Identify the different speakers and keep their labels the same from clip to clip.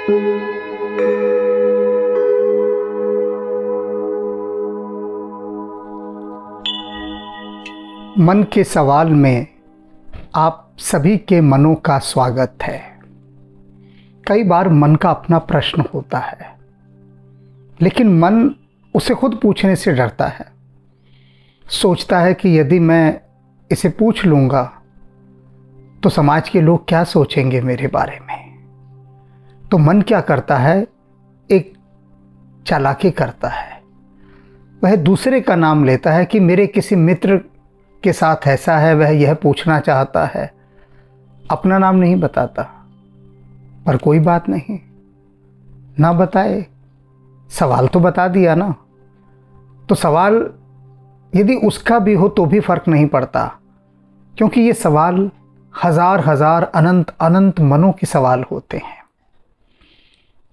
Speaker 1: मन के सवाल में आप सभी के मनों का स्वागत है। कई बार मन का अपना प्रश्न होता है, लेकिन मन उसे खुद पूछने से डरता है। सोचता है कि यदि मैं इसे पूछ लूँगा तो समाज के लोग क्या सोचेंगे मेरे बारे में। तो मन क्या करता है, एक चालाकी करता है। वह दूसरे का नाम लेता है कि मेरे किसी मित्र के साथ ऐसा है, वह यह पूछना चाहता है। अपना नाम नहीं बताता, पर कोई बात नहीं, ना बताए, सवाल तो बता दिया ना। तो सवाल यदि उसका भी हो तो भी फर्क नहीं पड़ता, क्योंकि ये सवाल हजार हजार अनंत अनंत मनों के सवाल होते हैं।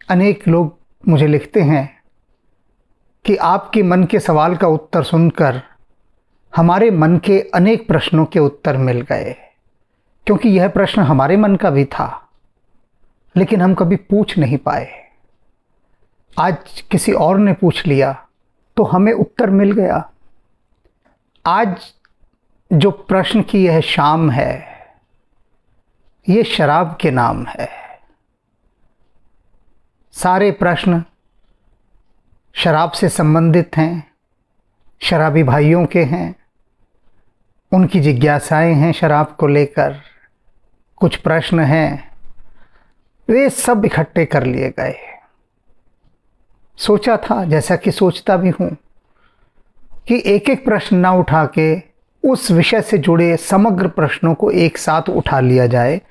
Speaker 1: अनेक लोग मुझे लिखते हैं कि आपके मन के सवाल का उत्तर सुनकर हमारे मन के अनेक प्रश्नों के उत्तर मिल गए, क्योंकि यह प्रश्न हमारे मन का भी था, लेकिन हम कभी पूछ नहीं पाए। आज किसी और ने पूछ लिया तो हमें उत्तर मिल गया। आज जो प्रश्न की यह शाम है, ये शराब के नाम है। सारे प्रश्न शराब से संबंधित हैं, शराबी भाइयों के हैं, उनकी जिज्ञासाएं हैं शराब को लेकर, कुछ प्रश्न हैं, वे सब इकट्ठे कर लिए गए। सोचा था, जैसा कि सोचता भी हूँ, कि एक एक प्रश्न ना उठा के उस विषय से जुड़े समग्र प्रश्नों को एक साथ उठा लिया जाए,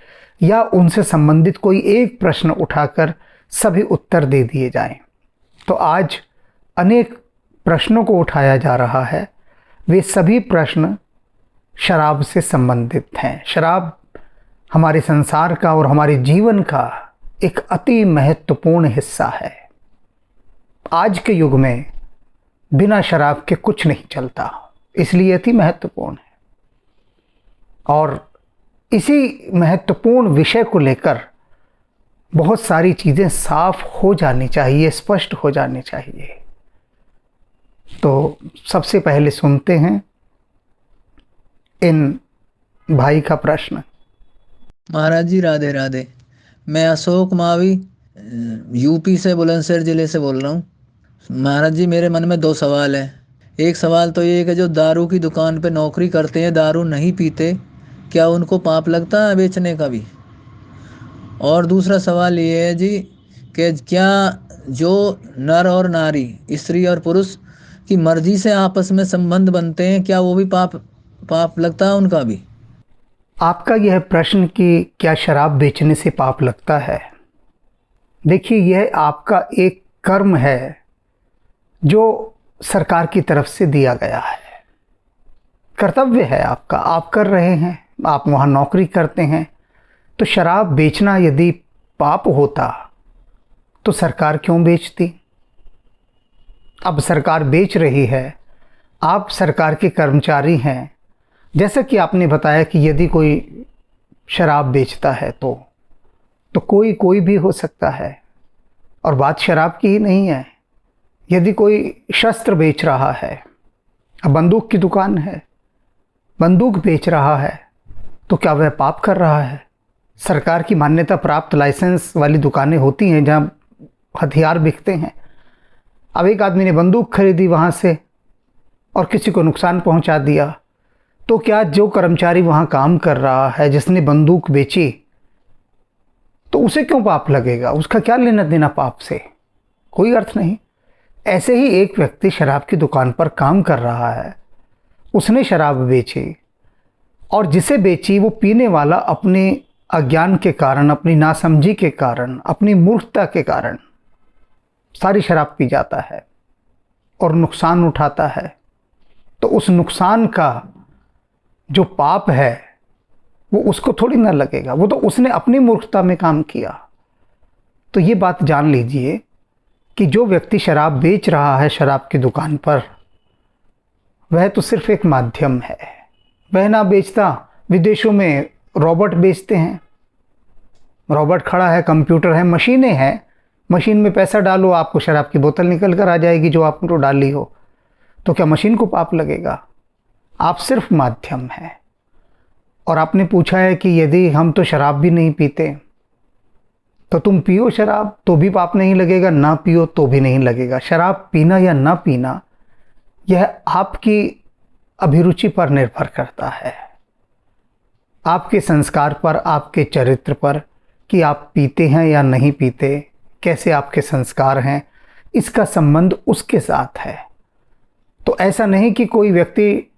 Speaker 1: या उनसे संबंधित कोई एक प्रश्न उठाकर सभी उत्तर दे दिए जाएं। तो आज अनेक प्रश्नों को उठाया जा रहा है। वे सभी प्रश्न शराब से संबंधित हैं। शराब हमारे संसार का और हमारे जीवन का एक अति महत्वपूर्ण हिस्सा है। आज के युग में बिना शराब के कुछ नहीं चलता, इसलिए अति महत्वपूर्ण है। और इसी महत्वपूर्ण विषय को लेकर बहुत सारी चीज़ें साफ हो जानी चाहिए, स्पष्ट हो जानी चाहिए। तो सबसे पहले सुनते हैं इन भाई का प्रश्न।
Speaker 2: महाराज जी राधे राधे। मैं अशोक मावी यूपी से बुलंदशहर ज़िले से बोल रहा हूँ। महाराज जी, मेरे मन में दो सवाल हैं। एक सवाल तो ये है कि जो दारू की दुकान पे नौकरी करते हैं, दारू नहीं पीते, क्या उनको पाप लगता है बेचने का भी? और दूसरा सवाल ये है जी कि क्या जो नर और नारी, स्त्री और पुरुष की मर्जी से आपस में संबंध बनते हैं, क्या वो भी पाप लगता है उनका भी?
Speaker 1: आपका यह प्रश्न कि क्या शराब बेचने से पाप लगता है, देखिए, यह आपका एक कर्म है जो सरकार की तरफ से दिया गया है। कर्तव्य है आपका, आप कर रहे हैं, आप वहाँ नौकरी करते हैं। तो शराब बेचना यदि पाप होता तो सरकार क्यों बेचती? अब सरकार बेच रही है, आप सरकार के कर्मचारी हैं। जैसा कि आपने बताया कि यदि कोई शराब बेचता है तो कोई भी हो सकता है। और बात शराब की ही नहीं है। यदि कोई शस्त्र बेच रहा है, अब बंदूक की दुकान है, बंदूक बेच रहा है, तो क्या वह पाप कर रहा है? सरकार की मान्यता प्राप्त लाइसेंस वाली दुकानें होती हैं जहां हथियार बिकते हैं। अब एक आदमी ने बंदूक खरीदी वहां से और किसी को नुकसान पहुंचा दिया, तो क्या जो कर्मचारी वहां काम कर रहा है, जिसने बंदूक बेची, तो उसे क्यों पाप लगेगा? उसका क्या लेना देना पाप से? कोई अर्थ नहीं। ऐसे ही एक व्यक्ति शराब की दुकान पर काम कर रहा है, उसने शराब बेची, और जिसे बेची वो पीने वाला अपने अज्ञान के कारण, अपनी नासमझी के कारण, अपनी मूर्खता के कारण सारी शराब पी जाता है और नुकसान उठाता है। तो उस नुकसान का जो पाप है वो उसको थोड़ी ना लगेगा, वो तो उसने अपनी मूर्खता में काम किया। तो ये बात जान लीजिए कि जो व्यक्ति शराब बेच रहा है शराब की दुकान पर, वह तो सिर्फ एक माध्यम है। वह ना बेचता, विदेशों में रॉबोट बेचते हैं, रॉबोट खड़ा है, कंप्यूटर है, मशीनें हैं मशीन में पैसा डालो, आपको शराब की बोतल निकल कर आ जाएगी जो आपने डाली हो। तो क्या मशीन को पाप लगेगा? आप सिर्फ माध्यम हैं। और आपने पूछा है कि यदि हम तो शराब भी नहीं पीते, तो तुम पियो शराब तो भी पाप नहीं लगेगा, ना पियो तो भी नहीं लगेगा। शराब पीना या ना पीना यह आपकी अभिरुचि पर निर्भर करता है, आपके संस्कार पर, आपके चरित्र पर, कि आप पीते हैं या नहीं पीते, कैसे आपके संस्कार हैं, इसका संबंध उसके साथ है। तो ऐसा नहीं कि कोई व्यक्ति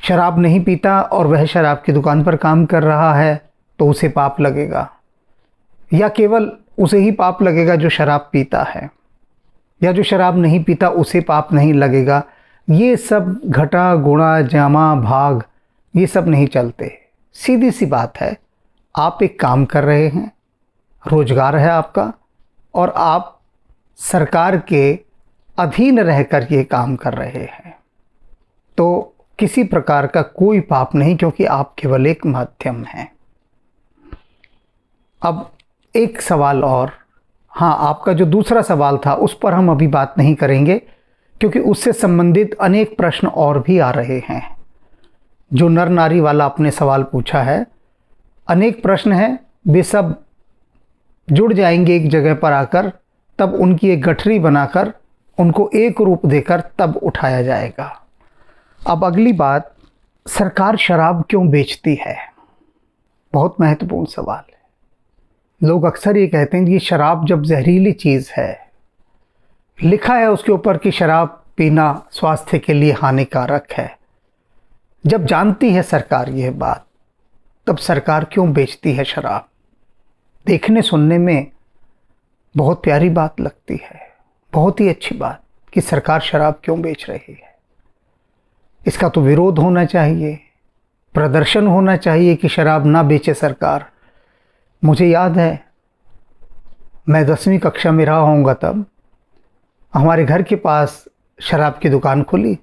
Speaker 1: शराब नहीं पीता और वह शराब की दुकान पर काम कर रहा है तो उसे पाप लगेगा, या केवल उसे ही पाप लगेगा जो शराब पीता है, या जो शराब नहीं पीता उसे पाप नहीं लगेगा। ये सब घटा गुणा जामा भाग ये सब नहीं चलते। सीधी सी बात है, आप एक काम कर रहे हैं, रोजगार है आपका, और आप सरकार के अधीन रहकर ये काम कर रहे हैं, तो किसी प्रकार का कोई पाप नहीं, क्योंकि आप केवल एक माध्यम हैं। अब एक सवाल और, हाँ, आपका जो दूसरा सवाल था उस पर हम अभी बात नहीं करेंगे, क्योंकि उससे संबंधित अनेक प्रश्न और भी आ रहे हैं। जो नर नारी वाला आपने सवाल पूछा है, अनेक प्रश्न हैं, वे सब जुड़ जाएंगे एक जगह पर आकर, तब उनकी एक गठरी बनाकर उनको एक रूप देकर तब उठाया जाएगा। अब अगली बात, सरकार शराब क्यों बेचती है? बहुत महत्वपूर्ण सवाल है। लोग अक्सर ये कहते हैं कि शराब जब जहरीली चीज़ है, लिखा है उसके ऊपर कि शराब पीना स्वास्थ्य के लिए हानिकारक है, जब जानती है सरकार यह बात, तब सरकार क्यों बेचती है शराब? देखने सुनने में बहुत प्यारी बात लगती है, बहुत ही अच्छी बात कि सरकार शराब क्यों बेच रही है। इसका तो विरोध होना चाहिए, प्रदर्शन होना चाहिए कि शराब ना बेचे सरकार। मुझे याद है, मैं 10वीं कक्षा में रहा होऊंगा, तब हमारे घर के पास शराब की दुकान खुली,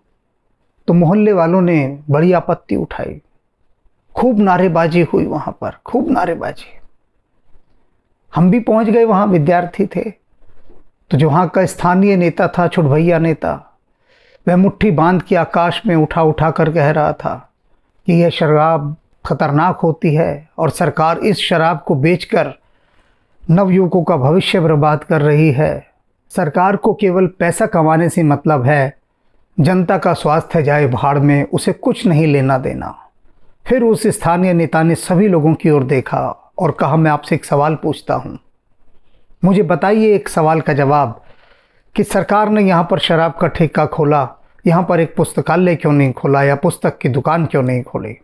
Speaker 1: तो मोहल्ले वालों ने बड़ी आपत्ति उठाई, खूब नारेबाजी हुई वहाँ पर, खूब नारेबाजी। हम भी पहुँच गए, वहाँ विद्यार्थी थे, तो जो वहाँ का स्थानीय नेता था, छुटभैया नेता, वह मुट्ठी बांध के आकाश में उठा उठा कर कह रहा था कि यह शराब खतरनाक होती है और सरकार इस शराब को बेचकर नवयुवकों का भविष्य बर्बाद कर रही है। सरकार को केवल पैसा कमाने से मतलब है, जनता का स्वास्थ्य जाए भाड़ में, उसे कुछ नहीं लेना देना। फिर उस स्थानीय नेता ने सभी लोगों की ओर देखा और कहा, मैं आपसे एक सवाल पूछता हूँ, मुझे बताइए एक सवाल का जवाब, कि सरकार ने यहाँ पर शराब का ठेका खोला, यहाँ पर एक पुस्तकालय क्यों नहीं खोला, या पुस्तक की दुकान क्यों नहीं खोली?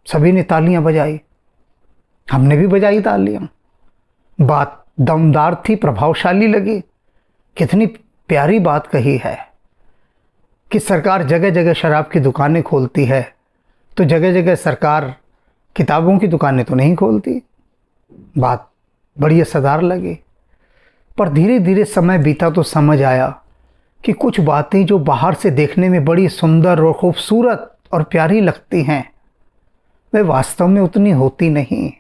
Speaker 1: सभी ने तालियां बजाई, हमने भी बजाई तालियां। बात दमदार थी, प्रभावशाली लगी। कितनी प्यारी बात कही है कि सरकार जगह जगह शराब की दुकानें खोलती है, तो जगह जगह सरकार किताबों की दुकानें तो नहीं खोलती। बात बड़ी असरदार लगी। पर धीरे धीरे समय बीता तो समझ आया कि कुछ बातें जो बाहर से देखने में बड़ी सुंदर और खूबसूरत और प्यारी लगती हैं, वे वास्तव में उतनी होती नहीं।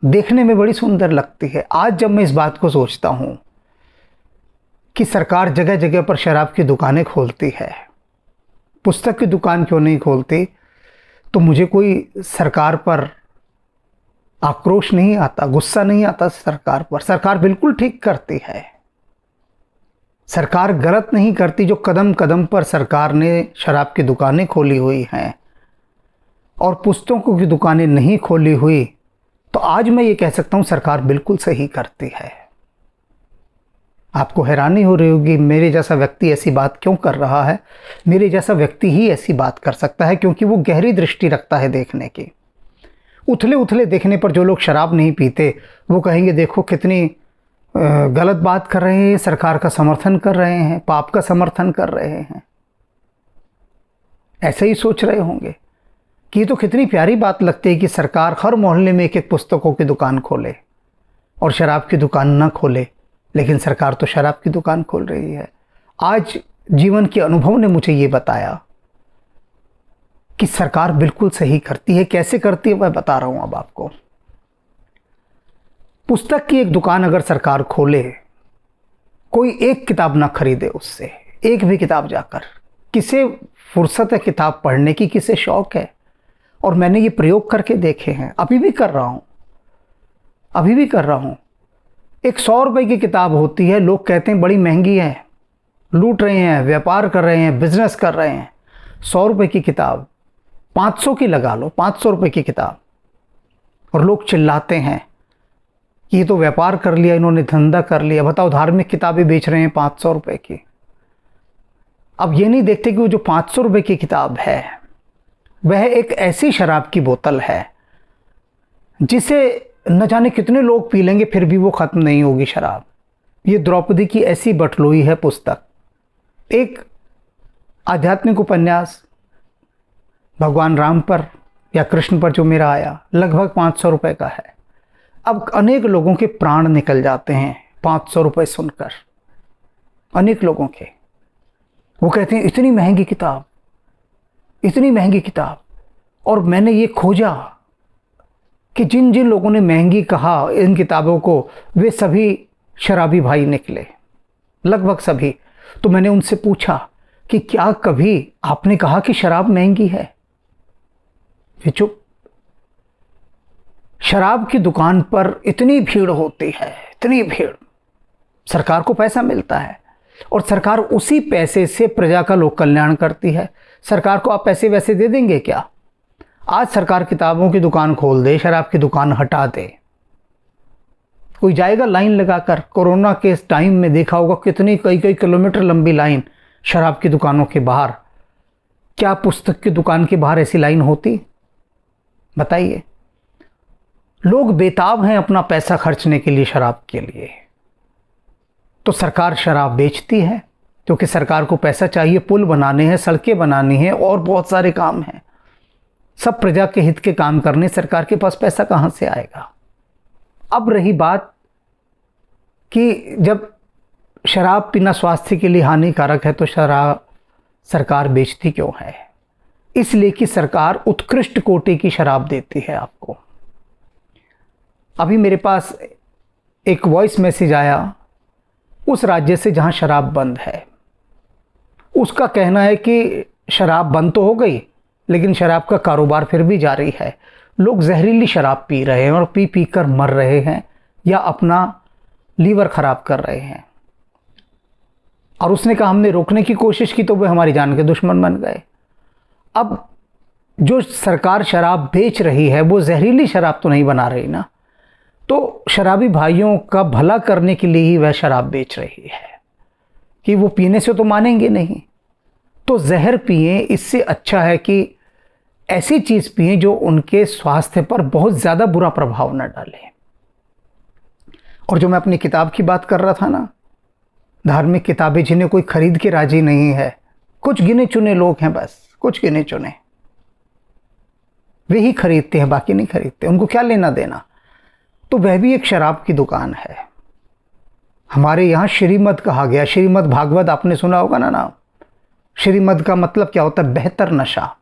Speaker 1: देखने में बड़ी सुंदर लगती है। आज जब मैं इस बात को सोचता हूँ कि सरकार जगह जगह पर शराब की दुकानें खोलती है, पुस्तक की दुकान क्यों नहीं खोलती, तो मुझे कोई सरकार पर आक्रोश नहीं आता, गुस्सा नहीं आता सरकार पर। सरकार बिल्कुल ठीक करती है, सरकार गलत नहीं करती। जो कदम कदम पर सरकार ने शराब की दुकानें खोली हुई हैं और पुस्तकों की दुकानें नहीं खोली हुई, तो आज मैं ये कह सकता हूँ सरकार बिल्कुल सही करती है। आपको हैरानी हो रही होगी, मेरे जैसा व्यक्ति ऐसी बात क्यों कर रहा है? मेरे जैसा व्यक्ति ही ऐसी बात कर सकता है, क्योंकि वो गहरी दृष्टि रखता है देखने की। उथले उथले देखने पर जो लोग शराब नहीं पीते, वो कहेंगे देखो कितनी गलत बात कर रहे हैं, सरकार का समर्थन कर रहे हैं, पाप का समर्थन कर रहे हैं। ऐसे ही सोच रहे होंगे कि ये तो कितनी प्यारी बात लगती है कि सरकार हर मोहल्ले में एक एक पुस्तकों की दुकान खोले और शराब की दुकान ना खोले, लेकिन सरकार तो शराब की दुकान खोल रही है। आज जीवन के अनुभव ने मुझे ये बताया कि सरकार बिल्कुल सही करती है। कैसे करती है वह बता रहा हूं अब आपको। पुस्तक की एक दुकान अगर सरकार खोले कोई एक किताब ना खरीदे उससे, एक भी किताब जाकर। किसे फुर्सत है किताब पढ़ने की, किसे शौक है। और मैंने ये प्रयोग करके देखे हैं, अभी भी कर रहा हूँ, अभी भी कर रहा हूँ। एक 100 रुपये की किताब होती है, लोग कहते हैं बड़ी महंगी है, लूट रहे हैं, व्यापार कर रहे हैं, बिजनेस कर रहे हैं। 100 रुपये की किताब 500 की लगा लो, 500 रुपये की किताब, और लोग चिल्लाते हैं कि ये तो व्यापार कर लिया, इन्होंने धंधा कर लिया। बताओ, धार्मिक किताबें बेच रहे हैं 500 रुपये की। अब ये नहीं देखते कि वो जो 500 रुपये की किताब है वह एक ऐसी शराब की बोतल है जिसे न जाने कितने लोग पी लेंगे फिर भी वो ख़त्म नहीं होगी शराब। ये द्रौपदी की ऐसी बटलोई है पुस्तक, एक आध्यात्मिक उपन्यास भगवान राम पर या कृष्ण पर जो मेरा आया, लगभग 500 रुपये का है। अब अनेक लोगों के प्राण निकल जाते हैं 500 रुपये सुनकर, अनेक लोगों के। वो कहते हैं इतनी महंगी किताब, इतनी महंगी किताब। और मैंने ये खोजा कि जिन जिन लोगों ने महंगी कहा इन किताबों को, वे सभी शराबी भाई निकले, लगभग सभी। तो मैंने उनसे पूछा कि क्या कभी आपने कहा कि शराब महंगी है? वे चुप। शराब की दुकान पर इतनी भीड़ होती है, इतनी भीड़। सरकार को पैसा मिलता है और सरकार उसी पैसे से प्रजा का लोक कल्याण करती है। सरकार को आप पैसे वैसे दे देंगे क्या? आज सरकार किताबों की दुकान खोल दे, शराब की दुकान हटा दे, कोई जाएगा लाइन लगाकर? कोरोना के इस टाइम में देखा होगा कितनी कई कई किलोमीटर लंबी लाइन शराब की दुकानों के बाहर। क्या पुस्तक की दुकान के बाहर ऐसी लाइन होती? बताइए। लोग बेताब हैं अपना पैसा खर्चने के लिए शराब के लिए। तो सरकार शराब बेचती है क्योंकि सरकार को पैसा चाहिए, पुल बनाने हैं, सड़कें बनानी हैं और बहुत सारे काम हैं। सब प्रजा के हित के काम करने, सरकार के पास पैसा कहाँ से आएगा? अब रही बात कि जब शराब पीना स्वास्थ्य के लिए हानिकारक है तो शराब सरकार बेचती क्यों है? इसलिए कि सरकार उत्कृष्ट कोटि की शराब देती है आपको। अभी मेरे पास एक वॉइस मैसेज आया उस राज्य से जहां शराब बंद है। उसका कहना है कि शराब बंद तो हो गई लेकिन शराब का कारोबार फिर भी जारी है। लोग जहरीली शराब पी रहे हैं और पी पी कर मर रहे हैं या अपना लीवर खराब कर रहे हैं। और उसने कहा हमने रोकने की कोशिश की तो वे हमारी जान के दुश्मन बन गए। अब जो सरकार शराब बेच रही है वो जहरीली शराब तो नहीं बना रही ना, तो शराबी भाइयों का भला करने के लिए ही वह शराब बेच रही है कि वो पीने से तो मानेंगे नहीं, तो जहर पिए। इससे अच्छा है कि ऐसी चीज़ पिए जो उनके स्वास्थ्य पर बहुत ज़्यादा बुरा प्रभाव न डाले। और जो मैं अपनी किताब की बात कर रहा था ना, धार्मिक किताबें जिन्हें कोई खरीद के राजी नहीं है, कुछ गिने चुने लोग हैं, बस कुछ गिने चुने, वे ही खरीदते हैं, बाकी नहीं खरीदते। उनको क्या लेना देना? तो वह भी एक शराब की दुकान है। हमारे यहाँ श्रीमद कहा गया, श्रीमद भागवत आपने सुना होगा ना नाम। श्रीमद का मतलब क्या होता है? बेहतर नशा।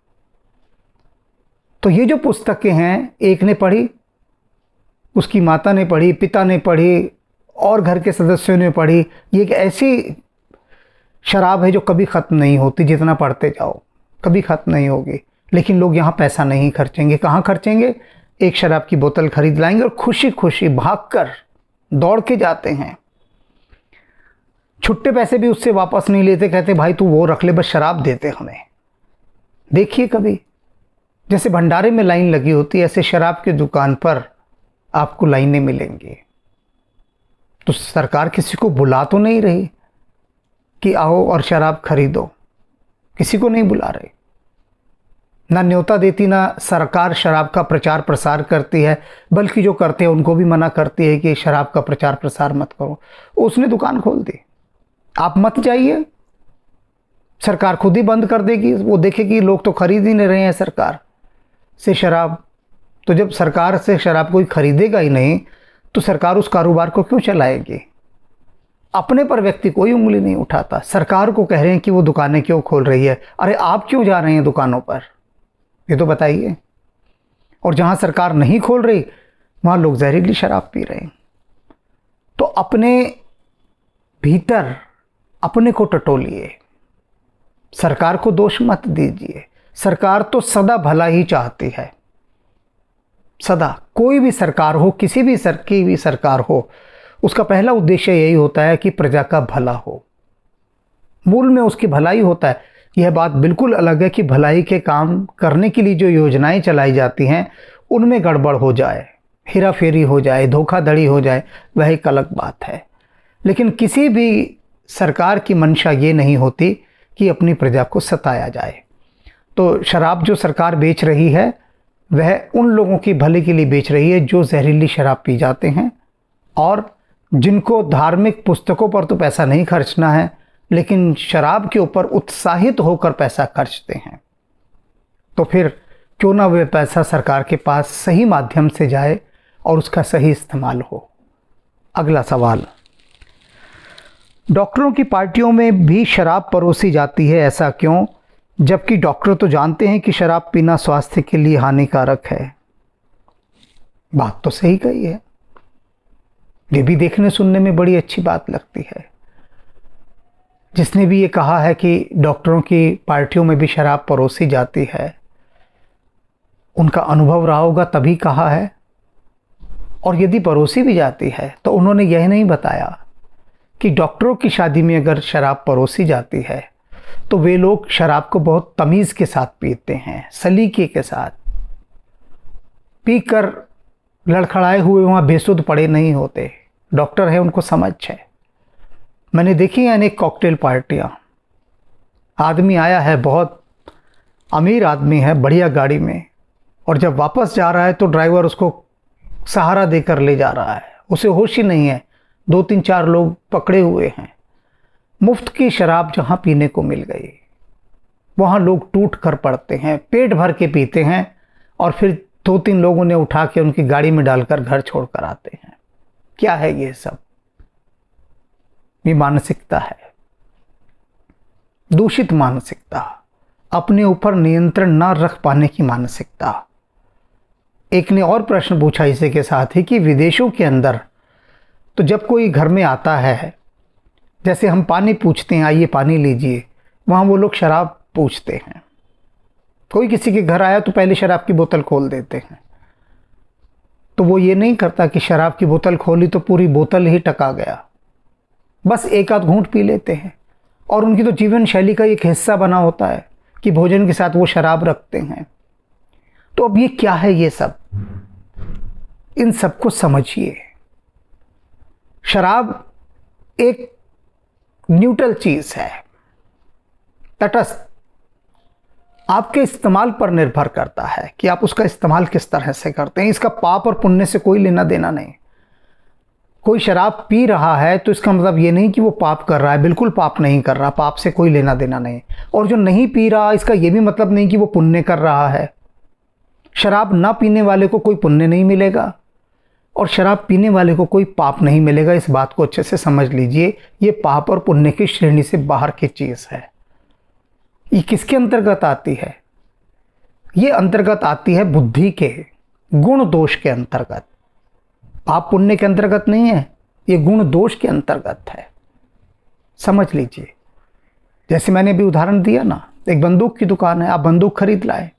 Speaker 1: तो ये जो पुस्तकें हैं, एक ने पढ़ी, उसकी माता ने पढ़ी, पिता ने पढ़ी और घर के सदस्यों ने पढ़ी। ये एक ऐसी शराब है जो कभी ख़त्म नहीं होती, जितना पढ़ते जाओ कभी ख़त्म नहीं होगी। लेकिन लोग यहाँ पैसा नहीं खर्चेंगे। कहाँ खर्चेंगे? एक शराब की बोतल खरीद लाएंगे और खुशी खुशी भागकर दौड़ के जाते हैं। छुट्टे पैसे भी उससे वापस नहीं लेते, कहते भाई तू वो रख ले, बस शराब देते हमें। देखिए कभी, जैसे भंडारे में लाइन लगी होती है ऐसे शराब की दुकान पर आपको लाइनें मिलेंगी। तो सरकार किसी को बुला तो नहीं रही कि आओ और शराब खरीदो, किसी को नहीं बुला रही। ना न्योता देती, ना सरकार शराब का प्रचार प्रसार करती है, बल्कि जो करते हैं उनको भी मना करती है कि शराब का प्रचार प्रसार मत करो। उसने दुकान खोल दी, आप मत जाइए, सरकार खुद ही बंद कर देगी। वो देखेगी लोग तो खरीद ही नहीं रहे हैं सरकार से शराब, तो जब सरकार से शराब कोई खरीदेगा ही नहीं तो सरकार उस कारोबार को क्यों चलाएगी? अपने पर व्यक्ति कोई उंगली नहीं उठाता। सरकार को कह रहे हैं कि वो दुकानें क्यों खोल रही है। अरे आप क्यों जा रहे हैं दुकानों पर, ये तो बताइए। और जहाँ सरकार नहीं खोल रही वहाँ लोग जहरीली शराब पी रहे हैं। तो अपने भीतर अपने को टटोलिए, सरकार को दोष मत दीजिए। सरकार तो सदा भला ही चाहती है, सदा। कोई भी सरकार हो, किसी भी की भी सरकार हो, उसका पहला उद्देश्य यही होता है कि प्रजा का भला हो, मूल में उसकी भलाई होता है। यह बात बिल्कुल अलग है कि भलाई के काम करने के लिए जो योजनाएं चलाई जाती हैं उनमें गड़बड़ हो जाए, हेरा फेरी हो जाए, धोखाधड़ी हो जाए, वह एक अलग बात है। लेकिन किसी भी सरकार की मंशा ये नहीं होती कि अपनी प्रजा को सताया जाए। तो शराब जो सरकार बेच रही है वह उन लोगों की भले के लिए बेच रही है जो जहरीली शराब पी जाते हैं और जिनको धार्मिक पुस्तकों पर तो पैसा नहीं खर्चना है, लेकिन शराब के ऊपर उत्साहित होकर पैसा खर्चते हैं। तो फिर क्यों ना वह पैसा सरकार के पास सही माध्यम से जाए और उसका सही इस्तेमाल हो। अगला सवाल, डॉक्टरों की पार्टियों में भी शराब परोसी जाती है, ऐसा क्यों? जबकि डॉक्टर तो जानते हैं कि शराब पीना स्वास्थ्य के लिए हानिकारक है। बात तो सही कही है, ये भी देखने सुनने में बड़ी अच्छी बात लगती है। जिसने भी ये कहा है कि डॉक्टरों की पार्टियों में भी शराब परोसी जाती है, उनका अनुभव रहा होगा तभी कहा है। और यदि परोसी भी जाती है तो उन्होंने यह नहीं बताया कि डॉक्टरों की शादी में अगर शराब परोसी जाती है तो वे लोग शराब को बहुत तमीज़ के साथ पीते हैं, सलीके के साथ, पीकर लड़खड़ाए हुए वहाँ बेसुध पड़े नहीं होते। डॉक्टर है, उनको समझ है। मैंने देखी हैं अनेक कॉकटेल पार्टियाँ। आदमी आया है, बहुत अमीर आदमी है, बढ़िया गाड़ी में, और जब वापस जा रहा है तो ड्राइवर उसको सहारा देकर ले जा रहा है, उसे होश ही नहीं है। 2-3-4 लोग पकड़े हुए हैं। मुफ्त की शराब जहाँ पीने को मिल गई वहाँ लोग टूट कर पड़ते हैं, पेट भर के पीते हैं और फिर 2-3 लोगों ने उठा के उनकी गाड़ी में डालकर घर छोड़ कर आते हैं। क्या है ये सब? ये मानसिकता है, दूषित मानसिकता, अपने ऊपर नियंत्रण न रख पाने की मानसिकता। एक ने और प्रश्न पूछा इसी के साथ ही कि विदेशों के अंदर तो जब कोई घर में आता है, जैसे हम पानी पूछते हैं, आइए पानी लीजिए, वहाँ वो लोग शराब पूछते हैं। कोई किसी के घर आया तो पहले शराब की बोतल खोल देते हैं। तो वो ये नहीं करता कि शराब की बोतल खोली तो पूरी बोतल ही टका गया, बस एक आध घूंट पी लेते हैं। और उनकी तो जीवन शैली का एक हिस्सा बना होता है कि भोजन के साथ वो शराब रखते हैं। तो अब ये क्या है ये सब? इन सबको समझिए। शराब एक न्यूट्रल चीज है, तटस्थ, आपके इस्तेमाल पर निर्भर करता है कि आप उसका इस्तेमाल किस तरह से करते हैं। इसका पाप और पुण्य से कोई लेना देना नहीं। कोई शराब पी रहा है तो इसका मतलब ये नहीं कि वो पाप कर रहा है, बिल्कुल पाप नहीं कर रहा, पाप से कोई लेना देना नहीं। और जो नहीं पी रहा, इसका ये भी मतलब नहीं कि वो पुण्य कर रहा है। शराब ना पीने वाले को कोई पुण्य नहीं मिलेगा और शराब पीने वाले को कोई पाप नहीं मिलेगा। इस बात को अच्छे से समझ लीजिए। ये पाप और पुण्य की श्रेणी से बाहर की चीज़ है। ये किसके अंतर्गत आती है? ये अंतर्गत आती है बुद्धि के, गुण दोष के अंतर्गत। पाप पुण्य के अंतर्गत नहीं है, ये गुण दोष के अंतर्गत है। समझ लीजिए। जैसे मैंने भी उदाहरण दिया ना, एक बंदूक की दुकान है, आप बंदूक खरीद लाए,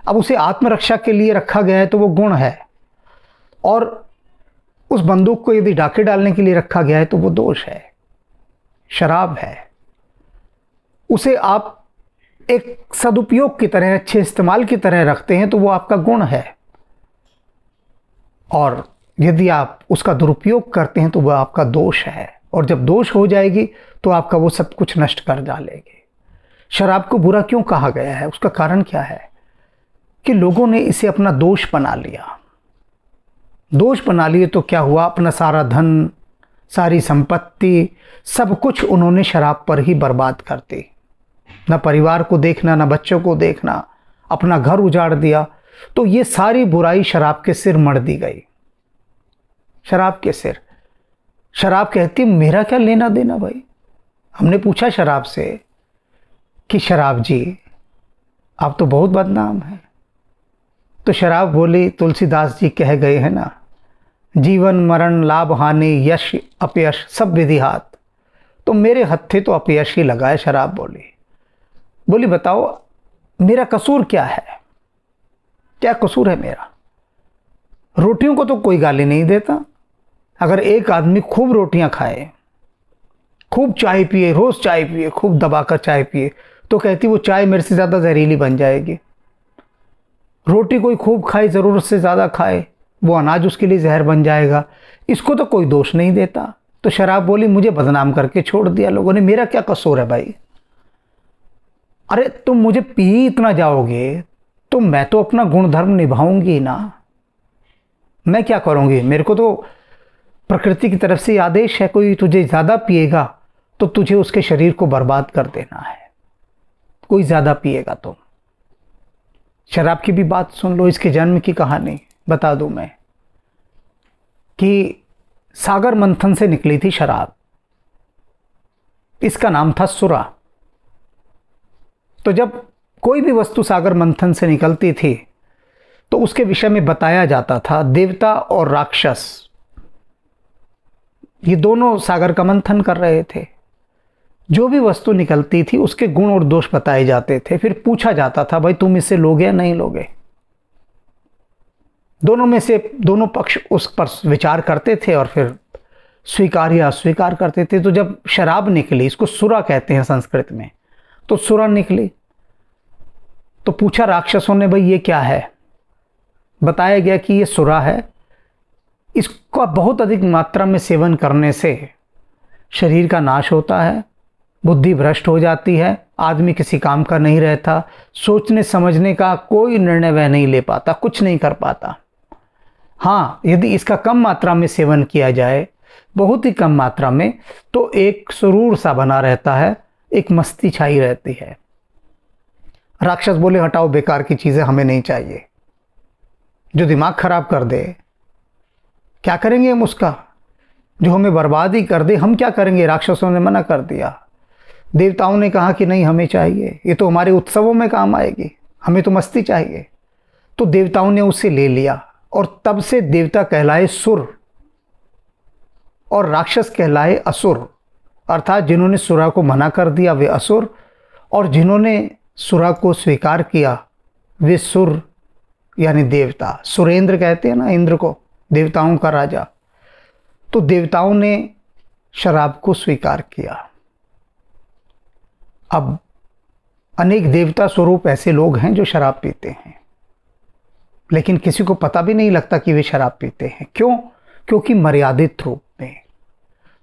Speaker 1: अब उसे आत्मरक्षा के लिए रखा गया है तो वो गुण है, और उस बंदूक को यदि डाके डालने के लिए रखा गया है तो वो दोष है, शराब है। उसे आप एक सदुपयोग की तरह, अच्छे इस्तेमाल की तरह रखते हैं तो वो आपका गुण है, और यदि आप उसका दुरुपयोग करते हैं तो वह आपका दोष है। और जब दोष हो जाएगी तो आपका वो सब कुछ नष्ट कर डालेगी। शराब को बुरा क्यों कहा गया है? उसका कारण क्या है कि लोगों ने इसे अपना दोष बना लिया। दोष बना लिए तो क्या हुआ? अपना सारा धन, सारी संपत्ति, सब कुछ उन्होंने शराब पर ही बर्बाद कर दी। ना परिवार को देखना, ना बच्चों को देखना, अपना घर उजाड़ दिया। तो ये सारी बुराई शराब के सिर मढ़ दी गई। शराब के सिर। शराब कहती मेरा क्या लेना देना भाई। हमने पूछा शराब से कि शराब जी आप तो बहुत बदनाम हैं। तो शराब बोली, तुलसीदास जी कह गए हैं ना, जीवन मरण लाभ हानि यश अपयश सब विधि हाथ। तो मेरे हत्थे तो अपयश ही लगा है। शराब बोली बताओ मेरा कसूर क्या है, क्या कसूर है मेरा? रोटियों को तो कोई गाली नहीं देता। अगर एक आदमी खूब रोटियां खाए, खूब चाय पिए, रोज चाय पिए, खूब दबाकर चाय पिए, तो कहती वो चाय मेरे से ज़्यादा जहरीली बन जाएगी। रोटी कोई खूब खाए, ज़रूरत से ज़्यादा खाए, वो अनाज उसके लिए जहर बन जाएगा। इसको तो कोई दोष नहीं देता। तो शराब बोली मुझे बदनाम करके छोड़ दिया लोगों ने, मेरा क्या कसूर है भाई? अरे तुम मुझे पी इतना जाओगे तो मैं तो अपना गुणधर्म निभाऊंगी ना। मैं क्या करूंगी? मेरे को तो प्रकृति की तरफ से आदेश है, कोई तुझे ज़्यादा पिएगा तो तुझे उसके शरीर को बर्बाद कर देना है। कोई ज़्यादा पिएगा तो। शराब की भी बात सुन लो। इसके जन्म की कहानी बता दूं मैं कि सागर मंथन से निकली थी शराब। इसका नाम था सुरा। तो जब कोई भी वस्तु सागर मंथन से निकलती थी तो उसके विषय में बताया जाता था देवता और राक्षस, ये दोनों सागर का मंथन कर रहे थे। जो भी वस्तु निकलती थी उसके गुण और दोष बताए जाते थे। फिर पूछा जाता था भाई तुम इसे लोगे या नहीं लोगे। दोनों में से दोनों पक्ष उस पर विचार करते थे और फिर स्वीकार या अस्वीकार करते थे। तो जब शराब निकली, इसको सुरा कहते हैं संस्कृत में, तो सुरा निकली तो पूछा राक्षसों ने भाई ये क्या है? बताया गया कि ये सुरा है। इसका बहुत अधिक मात्रा में सेवन करने से शरीर का नाश होता है, बुद्धि भ्रष्ट हो जाती है, आदमी किसी काम का नहीं रहता, सोचने समझने का कोई निर्णय वह नहीं ले पाता, कुछ नहीं कर पाता। हाँ, यदि इसका कम मात्रा में सेवन किया जाए, बहुत ही कम मात्रा में, तो एक सुरूर सा बना रहता है, एक मस्ती छाई रहती है। राक्षस बोले हटाओ, बेकार की चीज़ें हमें नहीं चाहिए, जो दिमाग खराब कर दे। क्या करेंगे हम उसका? जो हमें बर्बाद ही कर दे, हम क्या करेंगे? राक्षसों ने मना कर दिया। देवताओं ने कहा कि नहीं हमें चाहिए, ये तो हमारे उत्सवों में काम आएगी, हमें तो मस्ती चाहिए। तो देवताओं ने उसे ले लिया और तब से देवता कहलाए सुर और राक्षस कहलाए असुर। अर्थात जिन्होंने सुरा को मना कर दिया वे असुर, और जिन्होंने सुरा को स्वीकार किया वे सुर यानी देवता। सुरेंद्र कहते हैं ना इंद्र को, देवताओं का राजा। तो देवताओं ने शराब को स्वीकार किया। अब अनेक देवता स्वरूप ऐसे लोग हैं जो शराब पीते हैं, लेकिन किसी को पता भी नहीं लगता कि वे शराब पीते हैं। क्यों? क्योंकि मर्यादित रूप में।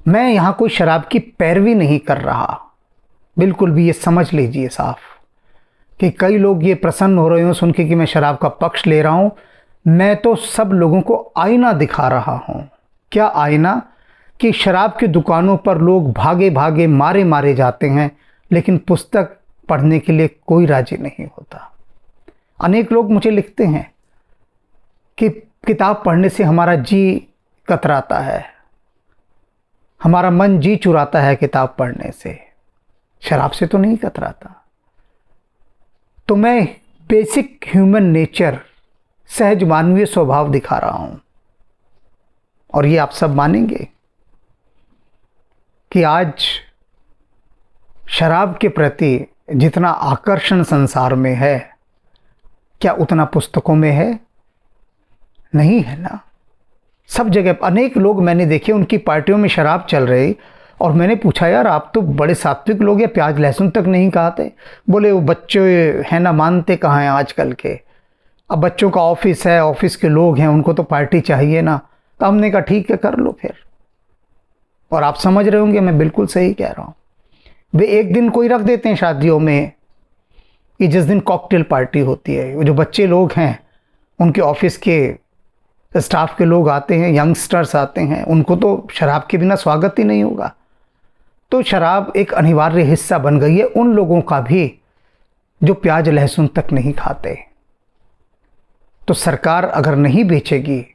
Speaker 1: मैं यहाँ कोई शराब की पैरवी नहीं कर रहा, बिल्कुल भी। ये समझ लीजिए साफ कि कई लोग ये प्रसन्न हो रहे हो सुन के कि मैं शराब का पक्ष ले रहा हूँ। मैं तो सब लोगों को आईना दिखा रहा हूँ। क्या आईना? कि शराब की दुकानों पर लोग भागे भागे मारे मारे जाते हैं, लेकिन पुस्तक पढ़ने के लिए कोई राजी नहीं होता। अनेक लोग मुझे लिखते हैं कि किताब पढ़ने से हमारा जी कतराता है, हमारा मन जी चुराता है किताब पढ़ने से। शराब से तो नहीं कतराता। तो मैं बेसिक ह्यूमन नेचर, सहज मानवीय स्वभाव दिखा रहा हूं। और ये आप सब मानेंगे कि आज शराब के प्रति जितना आकर्षण संसार में है, क्या उतना पुस्तकों में है? नहीं है ना। सब जगह अनेक लोग मैंने देखे, उनकी पार्टियों में शराब चल रही, और मैंने पूछा यार आप तो बड़े सात्विक लोग हैं, प्याज लहसुन तक नहीं खाते। बोले वो बच्चे हैं ना, मानते कहाँ हैं आजकल के। अब बच्चों का ऑफिस है, ऑफिस के लोग हैं, उनको तो पार्टी चाहिए ना। तो हमने कहा ठीक है, कर लो फिर। और आप समझ रहे होंगे मैं बिल्कुल सही कह रहा हूँ। वे एक दिन कोई रख देते हैं शादियों में कि जिस दिन कॉकटेल पार्टी होती है, वो जो बच्चे लोग हैं उनके ऑफिस के स्टाफ के लोग आते हैं, यंगस्टर्स आते हैं, उनको तो शराब के बिना स्वागत ही नहीं होगा। तो शराब एक अनिवार्य हिस्सा बन गई है उन लोगों का भी जो प्याज लहसुन तक नहीं खाते। तो सरकार अगर नहीं बेचेगी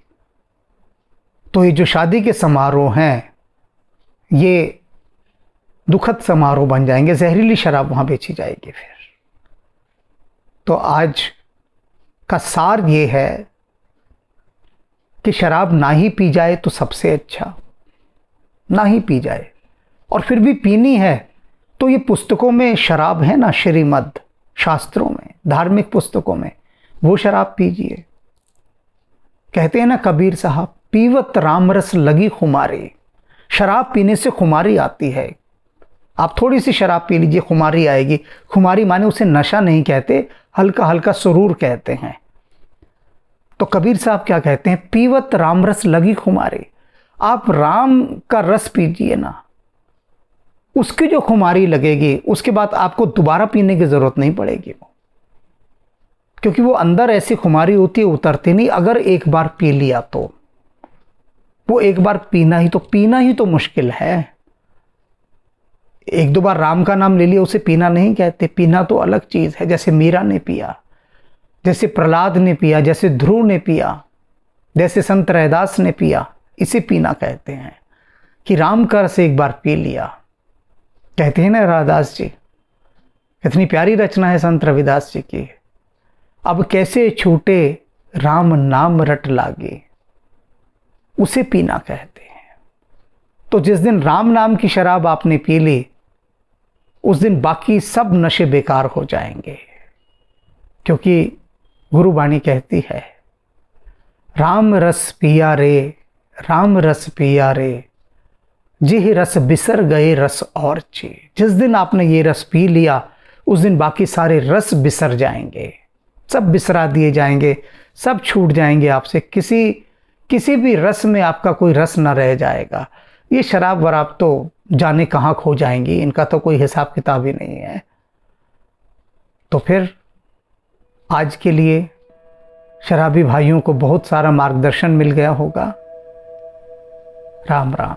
Speaker 1: तो ये जो शादी के समारोह हैं ये दुखद समारोह बन जाएंगे, जहरीली शराब वहाँ बेची जाएगी फिर। तो आज का सार ये है कि शराब ना ही पी जाए तो सबसे अच्छा, ना ही पी जाए। और फिर भी पीनी है तो ये पुस्तकों में शराब है ना, श्रीमद् शास्त्रों में, धार्मिक पुस्तकों में, वो शराब पीजिए। कहते हैं ना कबीर साहब, पीवत रामरस लगी खुमारी। शराब पीने से खुमारी आती है। आप थोड़ी सी शराब पी लीजिए, खुमारी आएगी। खुमारी माने उसे नशा नहीं कहते, हल्का हल्का सुरूर कहते हैं। तो कबीर साहब क्या कहते हैं, पीवत रामरस लगी खुमारी। आप राम का रस पीजिए ना, उसकी जो खुमारी लगेगी उसके बाद आपको दोबारा पीने की जरूरत नहीं पड़ेगी वो, क्योंकि वो अंदर ऐसी खुमारी होती है, उतरती नहीं। अगर एक बार पी लिया तो वो एक बार पीना ही तो मुश्किल है। एक दो बार राम का नाम ले लिया उसे पीना नहीं कहते। पीना तो अलग चीज है। जैसे मीरा ने पिया, जैसे प्रहलाद ने पिया, जैसे ध्रुव ने पिया, जैसे संत रैदास ने पिया, इसे पीना कहते हैं कि राम का रस एक बार पी लिया। कहते हैं ना रैदास जी, कितनी प्यारी रचना है संत रविदास जी की, अब कैसे छूटे राम नाम रट लागे, उसे पीना कहते हैं। तो जिस दिन राम नाम की शराब आपने पी ली, उस दिन बाकी सब नशे बेकार हो जाएंगे। क्योंकि गुरुवाणी कहती है, राम रस पिया रे, राम रस पिया रे, जिह रस बिसर गए रस और चे। जिस दिन आपने ये रस पी लिया, उस दिन बाकी सारे रस बिसर जाएंगे, सब बिसरा दिए जाएंगे, सब छूट जाएंगे आपसे। किसी भी रस में आपका कोई रस न रह जाएगा। ये शराब वराब तो जाने कहाँ खो जाएंगी, इनका तो कोई हिसाब किताब ही नहीं है। तो फिर आज के लिए शराबी भाइयों को बहुत सारा मार्गदर्शन मिल गया होगा। राम राम।